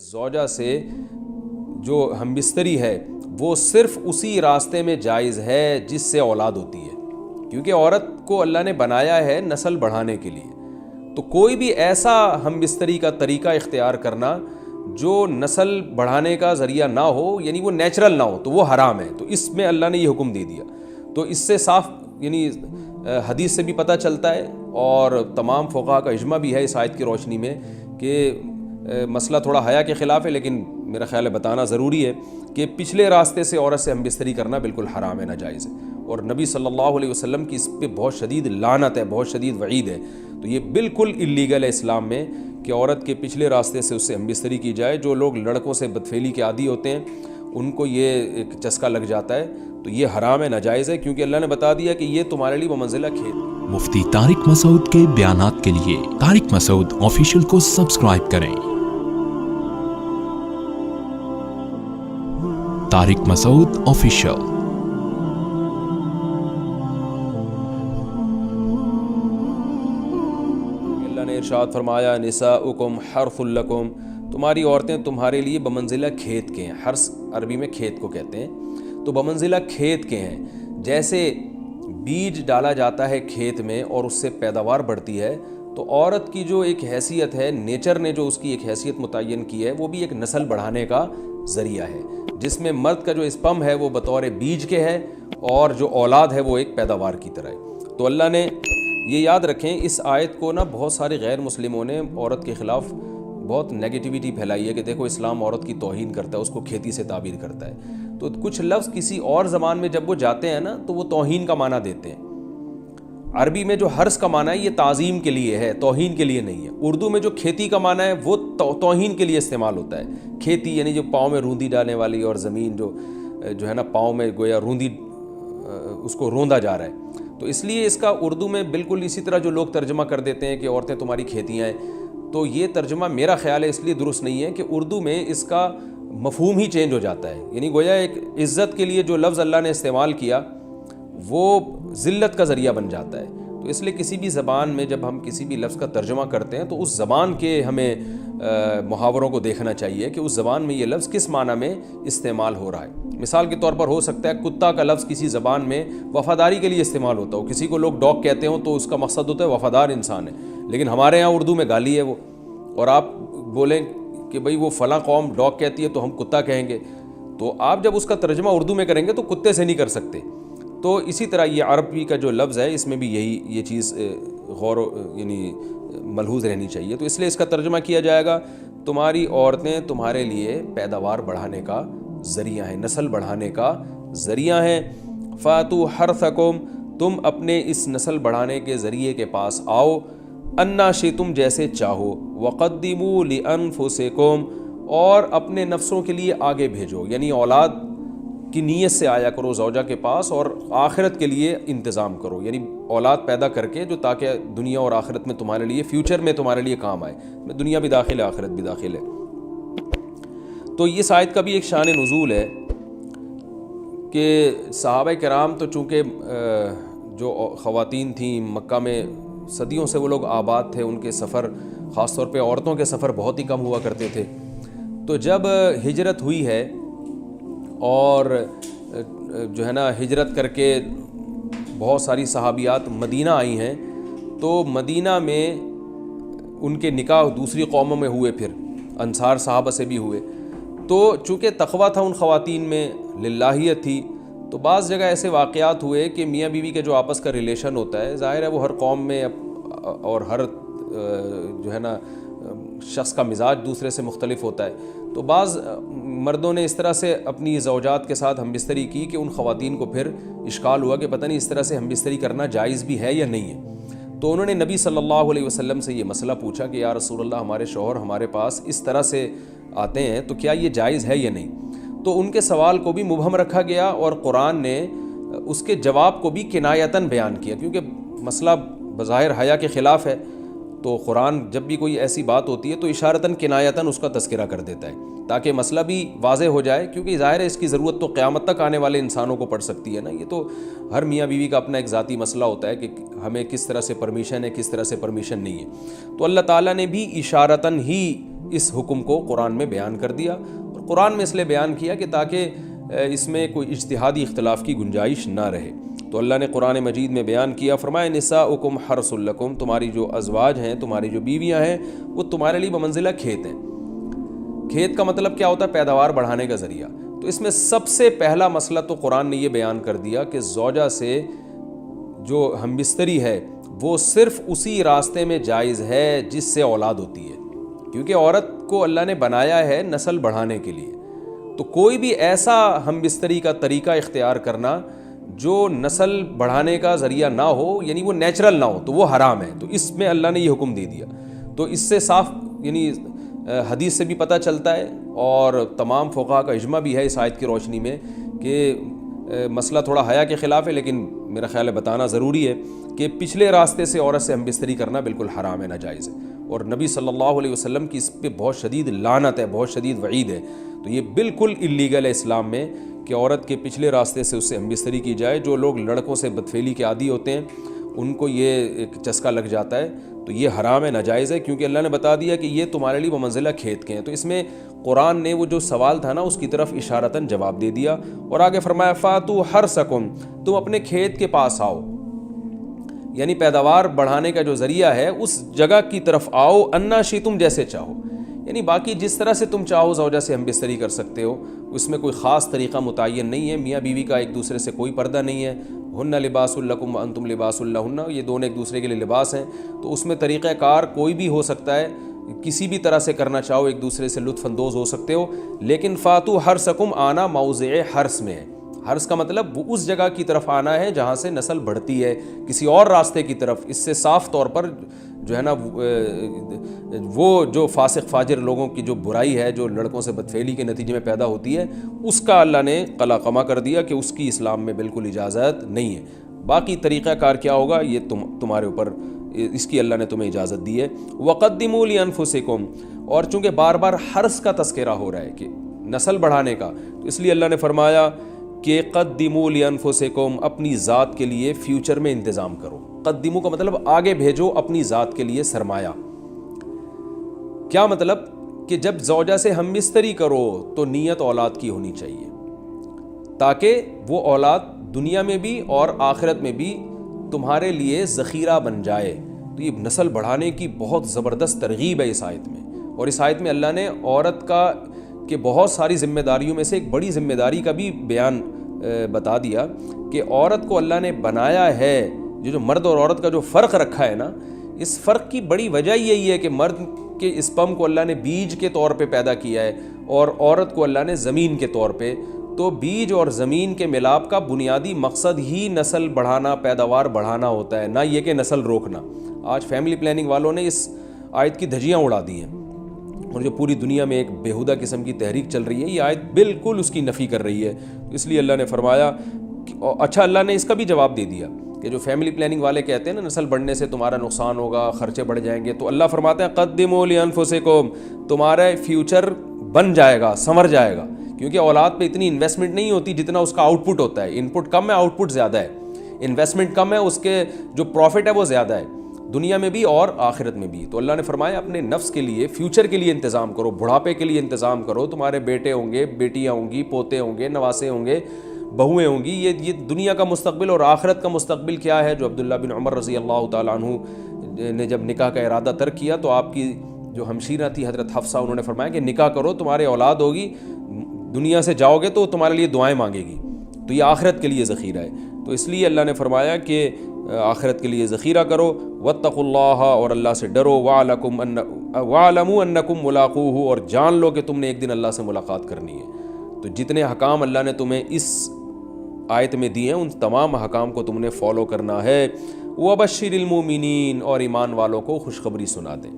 زوجہ سے جو ہم بستری ہے وہ صرف اسی راستے میں جائز ہے جس سے اولاد ہوتی ہے، کیونکہ عورت کو اللہ نے بنایا ہے نسل بڑھانے کے لیے۔ تو کوئی بھی ایسا ہم بستری کا طریقہ اختیار کرنا جو نسل بڑھانے کا ذریعہ نہ ہو، یعنی وہ نیچرل نہ ہو، تو وہ حرام ہے۔ تو اس میں اللہ نے یہ حکم دے دیا۔ تو اس سے صاف یعنی حدیث سے بھی پتہ چلتا ہے، اور تمام فقہاء کا اجماع بھی ہے اس آیت کی روشنی میں کہ مسئلہ تھوڑا حیا کے خلاف ہے، لیکن میرا خیال ہے بتانا ضروری ہے کہ پچھلے راستے سے عورت سے ہم بستری کرنا بالکل حرام ہے، ناجائز ہے، اور نبی صلی اللہ علیہ وسلم کی اس پہ بہت شدید لعنت ہے، بہت شدید وعید ہے۔ تو یہ بالکل اللیگل ہے اسلام میں کہ عورت کے پچھلے راستے سے اس سے ہم بستری کی جائے۔ جو لوگ لڑکوں سے بدفعلی کے عادی ہوتے ہیں ان کو یہ ایک چسکا لگ جاتا ہے، تو یہ حرام ہے، ناجائز ہے، کیونکہ اللہ نے بتا دیا کہ یہ تمہارے لیے بمنزلہ کھیت۔ مفتی طارق مسعود کے بیانات کے لیے طارق مسعود آفیشیل کو سبسکرائب کریں۔ طارق مسعود آفیشیل۔ اللہ نے ارشاد فرمایا نساؤکم حرث لکم، تمہاری عورتیں تمہارے لیے بمنزلہ کھیت کے ہیں۔ حرث عربی میں کھیت کو کہتے ہیں، تو بمنزلہ کھیت کے ہیں۔ جیسے بیج ڈالا جاتا ہے کھیت میں اور اس سے پیداوار بڑھتی ہے، تو عورت کی جو ایک حیثیت ہے، نیچر نے جو اس کی ایک حیثیت متعین کی ہے، وہ بھی ایک نسل بڑھانے کا ذریعہ ہے، جس میں مرد کا جو اسپم ہے وہ بطور بیج کے ہے، اور جو اولاد ہے وہ ایک پیداوار کی طرح ہے۔ تو اللہ نے یہ یاد رکھیں، اس آیت کو بہت سارے غیر مسلموں نے عورت کے خلاف بہت نیگیٹیوٹی پھیلائی ہے کہ دیکھو اسلام عورت کی توہین کرتا ہے، اس کو کھیتی سے تعبیر کرتا ہے۔ تو کچھ لفظ کسی اور زبان میں جب وہ جاتے ہیں تو وہ توہین کا معنی دیتے ہیں۔ عربی میں جو حرث کا معنی ہے یہ تعظیم کے لیے ہے، توہین کے لیے نہیں ہے۔ اردو میں جو کھیتی کا معنی ہے وہ توہین کے لیے استعمال ہوتا ہے۔ کھیتی یعنی جو پاؤں میں روندی ڈالنے والی، اور زمین جو ہے پاؤں میں گویا روندی، اس کو روندا جا رہا ہے۔ تو اس لیے اس کا اردو میں بالکل اسی طرح جو لوگ ترجمہ کر دیتے ہیں کہ عورتیں تمہاری کھیتیاں ہیں، تو یہ ترجمہ میرا خیال ہے اس لیے درست نہیں ہے کہ اردو میں اس کا مفہوم ہی چینج ہو جاتا ہے۔ یعنی گویا ایک عزت کے لیے جو لفظ اللہ نے استعمال کیا وہ ذلت کا ذریعہ بن جاتا ہے۔ تو اس لیے کسی بھی زبان میں جب ہم کسی بھی لفظ کا ترجمہ کرتے ہیں تو اس زبان کے ہمیں محاوروں کو دیکھنا چاہیے کہ اس زبان میں یہ لفظ کس معنی میں استعمال ہو رہا ہے۔ مثال کے طور پر ہو سکتا ہے کتا کا لفظ کسی زبان میں وفاداری کے لیے استعمال ہوتا ہو، کسی کو لوگ ڈاگ کہتے ہوں تو اس کا مقصد ہوتا ہے وفادار انسان ہے، لیکن ہمارے یہاں اردو میں گالی ہے وہ، اور آپ بولیں کہ بھئی وہ فلاں قوم ڈاگ کہتی ہے تو ہم کتا کہیں گے، تو آپ جب اس کا ترجمہ اردو میں کریں گے تو کتے سے نہیں کر سکتے۔ تو اسی طرح یہ عربی کا جو لفظ ہے اس میں بھی یہ چیز غور یعنی ملحوظ رہنی چاہیے۔ تو اس لیے اس کا ترجمہ کیا جائے گا تمہاری عورتیں تمہارے لیے پیداوار بڑھانے کا ذریعہ ہیں، نسل بڑھانے کا ذریعہ ہیں۔ فاتوا حرثکم، تم اپنے اس نسل بڑھانے کے ذریعے کے پاس آؤ، انا شئتم، جیسے چاہو، وقدموا لانفسکم، اور اپنے نفسوں کے لیے آگے بھیجو، یعنی اولاد کی نیت سے آیا کرو زوجہ کے پاس، اور آخرت کے لیے انتظام کرو، یعنی اولاد پیدا کر کے جو تاکہ دنیا اور آخرت میں تمہارے لیے، فیوچر میں تمہارے لیے کام آئے، دنیا بھی داخل ہے آخرت بھی داخل ہے۔ تو اس آیت کا بھی ایک شان نزول ہے کہ صحابہ کرام تو چونکہ جو خواتین تھیں مکہ میں صدیوں سے وہ لوگ آباد تھے، ان کے سفر خاص طور پہ عورتوں کے سفر بہت ہی کم ہوا کرتے تھے۔ تو جب ہجرت ہوئی ہے اور جو ہجرت کر کے بہت ساری صحابیات مدینہ آئی ہیں، تو مدینہ میں ان کے نکاح دوسری قوموں میں ہوئے، پھر انصار صحابہ سے بھی ہوئے۔ تو چونکہ تقویٰ تھا ان خواتین میں، للہیت تھی، تو بعض جگہ ایسے واقعات ہوئے کہ میاں بیوی کے جو آپس کا ریلیشن ہوتا ہے، ظاہر ہے وہ ہر قوم میں اور ہر شخص کا مزاج دوسرے سے مختلف ہوتا ہے، تو بعض مردوں نے اس طرح سے اپنی زوجات کے ساتھ ہم بستری کی کہ ان خواتین کو پھر اشکال ہوا کہ پتہ نہیں اس طرح سے ہم بستری کرنا جائز بھی ہے یا نہیں ہے۔ تو انہوں نے نبی صلی اللہ علیہ وسلم سے یہ مسئلہ پوچھا کہ یا رسول اللہ، ہمارے شوہر ہمارے پاس اس طرح سے آتے ہیں تو کیا یہ جائز ہے یا نہیں؟ تو ان کے سوال کو بھی مبہم رکھا گیا، اور قرآن نے اس کے جواب کو بھی کنایتاً بیان کیا، کیونکہ مسئلہ بظاہر حیا کے خلاف ہے، تو قرآن جب بھی کوئی ایسی بات ہوتی ہے تو اشارتاً کنایتاً اس کا تذکرہ کر دیتا ہے تاکہ مسئلہ بھی واضح ہو جائے، کیونکہ ظاہر ہے اس کی ضرورت تو قیامت تک آنے والے انسانوں کو پڑ سکتی ہے نا۔ یہ تو ہر میاں بیوی کا اپنا ایک ذاتی مسئلہ ہوتا ہے کہ ہمیں کس طرح سے پرمیشن ہے، کس طرح سے پرمیشن نہیں ہے۔ تو اللہ تعالیٰ نے بھی اشارتاً ہی اس حکم کو قرآن میں بیان کر دیا، اور قرآن میں اس لیے بیان کیا کہ تاکہ اس میں کوئی اجتہادی اختلاف کی گنجائش نہ رہے۔ تو اللہ نے قرآن مجید میں بیان کیا، فرمایا نساؤکم حرث لکم، تمہاری جو ازواج ہیں، تمہاری جو بیویاں ہیں، وہ تمہارے لیے بمنزلہ کھیت ہیں۔ کھیت کا مطلب کیا ہوتا ہے؟ پیداوار بڑھانے کا ذریعہ۔ تو اس میں سب سے پہلا مسئلہ تو قرآن نے یہ بیان کر دیا کہ زوجہ سے جو ہم بستری ہے وہ صرف اسی راستے میں جائز ہے جس سے اولاد ہوتی ہے، کیونکہ عورت کو اللہ نے بنایا ہے نسل بڑھانے کے لیے۔ تو کوئی بھی ایسا ہم بستری کا طریقہ اختیار کرنا جو نسل بڑھانے کا ذریعہ نہ ہو، یعنی وہ نیچرل نہ ہو، تو وہ حرام ہے۔ تو اس میں اللہ نے یہ حکم دے دیا۔ تو اس سے صاف یعنی حدیث سے بھی پتہ چلتا ہے، اور تمام فقہاء کا اجماع بھی ہے اس آیت کی روشنی میں کہ مسئلہ تھوڑا حیا کے خلاف ہے، لیکن میرا خیال ہے بتانا ضروری ہے کہ پچھلے راستے سے عورت سے ہم بستری کرنا بالکل حرام ہے، ناجائز ہے، اور نبی صلی اللہ علیہ وسلم کی اس پہ بہت شدید لعنت ہے، بہت شدید وعید ہے۔ تو یہ بالکل اللیگل ہے اسلام میں کہ عورت کے پچھلے راستے سے اس سے ہم بستری کی جائے۔ جو لوگ لڑکوں سے بدفعلی کے عادی ہوتے ہیں ان کو یہ ایک چسکا لگ جاتا ہے، تو یہ حرام ہے، ناجائز ہے، کیونکہ اللہ نے بتا دیا کہ یہ تمہارے لیے بمنزلہ کھیت کے ہیں۔ تو اس میں قرآن نے وہ جو سوال تھا نا اس کی طرف اشارتاً جواب دے دیا، اور آگے فرمایا فاتو حرثکم، تم اپنے کھیت کے پاس آؤ، یعنی پیداوار بڑھانے کا جو ذریعہ ہے اس جگہ کی طرف آؤ، انا شئتم، جیسے چاہو، یعنی باقی جس طرح سے تم چاہو زوجہ سے ہم بستری کر سکتے ہو، اس میں کوئی خاص طریقہ متعین نہیں ہے۔ میاں بیوی کا ایک دوسرے سے کوئی پردہ نہیں ہے، ہن لباس لکم وانتم لباس لہن، یہ دونوں ایک دوسرے کے لیے لباس ہیں۔ تو اس میں طریقہ کار کوئی بھی ہو سکتا ہے، کسی بھی طرح سے کرنا چاہو ایک دوسرے سے لطف اندوز ہو سکتے ہو، لیکن فاتو حرثکم آنا موضع حرث میں ہے۔ حرث کا مطلب وہ اس جگہ کی طرف آنا ہے جہاں سے نسل بڑھتی ہے، کسی اور راستے کی طرف۔ اس سے صاف طور پر جو ہے نا وہ جو فاسق فاجر لوگوں کی جو برائی ہے، جو لڑکوں سے بدفعلی کے نتیجے میں پیدا ہوتی ہے، اس کا اللہ نے قلع قمع کر دیا کہ اس کی اسلام میں بالکل اجازت نہیں ہے۔ باقی طریقہ کار کیا ہوگا یہ تمہارے اوپر، اس کی اللہ نے تمہیں اجازت دی ہے۔ وَقَدِّمُوا لِأَنفُسِكُمْ، اور چونکہ بار بار حرث کا تذکرہ ہو رہا ہے کہ نسل بڑھانے کا، تو اس لیے اللہ نے فرمایا کہ قدموا لانفسکم، اپنی ذات کے لیے فیوچر میں انتظام کرو۔ قدموا کا مطلب آگے بھیجو اپنی ذات کے لیے سرمایہ۔ کیا مطلب؟ کہ جب زوجہ سے ہم بستری کرو تو نیت اولاد کی ہونی چاہیے، تاکہ وہ اولاد دنیا میں بھی اور آخرت میں بھی تمہارے لیے ذخیرہ بن جائے۔ تو یہ نسل بڑھانے کی بہت زبردست ترغیب ہے اس آیت میں، اور اس آیت میں اللہ نے عورت کا کہ بہت ساری ذمہ داریوں میں سے ایک بڑی ذمہ داری کا بھی بیان بتا دیا کہ عورت کو اللہ نے بنایا ہے، جو مرد اور عورت کا جو فرق رکھا ہے نا، اس فرق کی بڑی وجہ یہی ہے کہ مرد کے اسپم کو اللہ نے بیج کے طور پہ پیدا کیا ہے، اور عورت کو اللہ نے زمین کے طور پہ۔ تو بیج اور زمین کے ملاپ کا بنیادی مقصد ہی نسل بڑھانا، پیداوار بڑھانا ہوتا ہے، نہ یہ کہ نسل روکنا۔ آج فیملی پلاننگ والوں نے اس آیت کی دھجیاں اڑا دی ہیں، اور جو پوری دنیا میں ایک بیہودہ قسم کی تحریک چل رہی ہے، یہ آیت بالکل اس کی نفی کر رہی ہے۔ اس لیے اللہ نے فرمایا اچھا، اللہ نے اس کا بھی جواب دے دیا کہ جو فیملی پلاننگ والے کہتے ہیں نا نسل بڑھنے سے تمہارا نقصان ہوگا، خرچے بڑھ جائیں گے، تو اللہ فرماتے ہیں قدموا لانفسکم، تمہارا فیوچر بن جائے گا، سنور جائے گا، کیونکہ اولاد پہ اتنی انویسٹمنٹ نہیں ہوتی جتنا اس کا آؤٹ پٹ ہوتا ہے۔ ان پٹ کم ہے، آؤٹ پٹ زیادہ ہے، انویسٹمنٹ کم ہے، اس کے جو پروفٹ ہے وہ زیادہ ہے، دنیا میں بھی اور آخرت میں بھی۔ تو اللہ نے فرمایا اپنے نفس کے لیے، فیوچر کے لیے انتظام کرو، بڑھاپے کے لیے انتظام کرو۔ تمہارے بیٹے ہوں گے، بیٹیاں ہوں گی، پوتے ہوں گے، نواسے ہوں گے، بہویں ہوں گی، یہ دنیا کا مستقبل اور آخرت کا مستقبل کیا ہے۔ جو عبداللہ بن عمر رضی اللہ تعالیٰ عنہ نے جب نکاح کا ارادہ ترک کیا تو آپ کی جو ہمشیرہ تھی حضرت حفصہ، انہوں نے فرمایا کہ نکاح کرو، تمہارے اولاد ہوگی، دنیا سے جاؤ گے تو تمہارے لیے دعائیں مانگے گی، تو یہ آخرت کے لیے ذخیرہ ہے۔ تو اس لیے اللہ نے فرمایا کہ آخرت کے لیے ذخیرہ کرو، واتقوا اللہ، اور اللہ سے ڈرو، واعلموا انکم ملاقوہ، اور جان لو کہ تم نے ایک دن اللہ سے ملاقات کرنی ہے۔ تو جتنے حکام اللہ نے تمہیں اس آیت میں دیے ہیں ان تمام حکام کو تم نے فالو کرنا ہے۔ وبشر المؤمنین، اور ایمان والوں کو خوشخبری سنا دیں۔